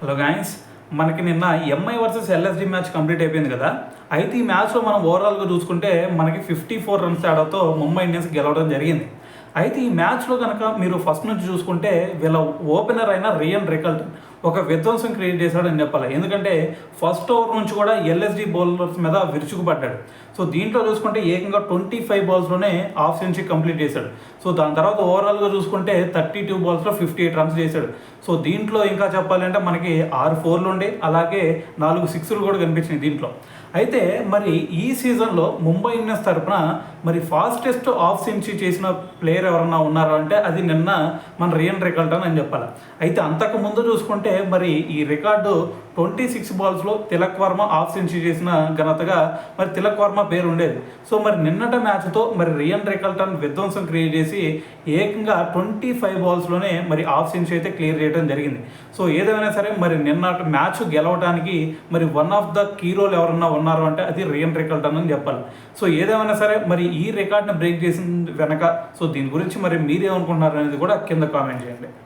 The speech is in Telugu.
హలో గాయస్, మనకి నిన్న MI versus LSD match complete అయిపోయింది కదా. అయితే ఈ మ్యాచ్లో మనం ఓవరాల్గా చూసుకుంటే మనకి 54 రన్స్ తేడాతో ముంబై ఇండియన్స్ గెలవడం జరిగింది. అయితే ఈ మ్యాచ్లో కనుక మీరు ఫస్ట్ నుంచి చూసుకుంటే వీళ్ళ ఓపెనర్ అయిన రియన్ రికల్టన్ ఒక విధ్వంసం క్రియేట్ చేశాడని చెప్పాలి. ఎందుకంటే ఫస్ట్ ఓవర్ నుంచి కూడా ఎల్ఎస్డి బౌలర్స్ మీద విరుచుకుపడ్డాడు. సో దీంట్లో చూసుకుంటే ఏకంగా 25 బాల్స్లోనే హాఫ్ సెంచరీ కంప్లీట్ చేశాడు. సో దాని తర్వాత ఓవరాల్గా చూసుకుంటే 32 బాల్స్లో 58 రన్స్ చేశాడు. సో దీంట్లో ఇంకా చెప్పాలంటే మనకి 6 4లు ఉండే, అలాగే 4 6లు కూడా కనిపించినాయి దీంట్లో. అయితే మరి ఈ సీజన్లో ముంబై ఇండియన్స్ తరఫున మరి ఫాస్టెస్ట్ హాఫ్ సెంచరీ చేసిన ప్లేయర్ ఎవరన్నా ఉన్నారా అంటే అది నిన్న మన రియన్ రికల్టన్ అని చెప్పాలి. అయితే అంతకు ముందు చూసుకుంటే మరి ఈ రికార్డు 26 బాల్స్లో తిలక్ వర్మ హాఫ్ సెంచరీ చేసిన ఘనతగా మరి తిలక్ వర్మ పేరు ఉండేది. సో మరి నిన్నటి మ్యాచ్తో మరి రియన్ రికల్టన్ విధ్వంసం క్రియేట్ చేసి ఏకంగా 25 బాల్స్లోనే మరి హాఫ్ సెంచరీ అయితే క్లియర్ చేయడం జరిగింది. సో ఏదేమైనా సరే మరి నిన్న మ్యాచ్ గెలవడానికి మరి one of the key role ఎవరన్నా ఉన్నారు అంటే అది రియన్ రికల్టన్ అని చెప్పాలి. సో ఏదేమైనా సరే మరి ఈ రికార్డ్ని బ్రేక్ చేసిన వెనక సో దీని గురించి మరి మీరేమనుకుంటున్నారు అనేది కూడా కింద కామెంట్ చేయండి.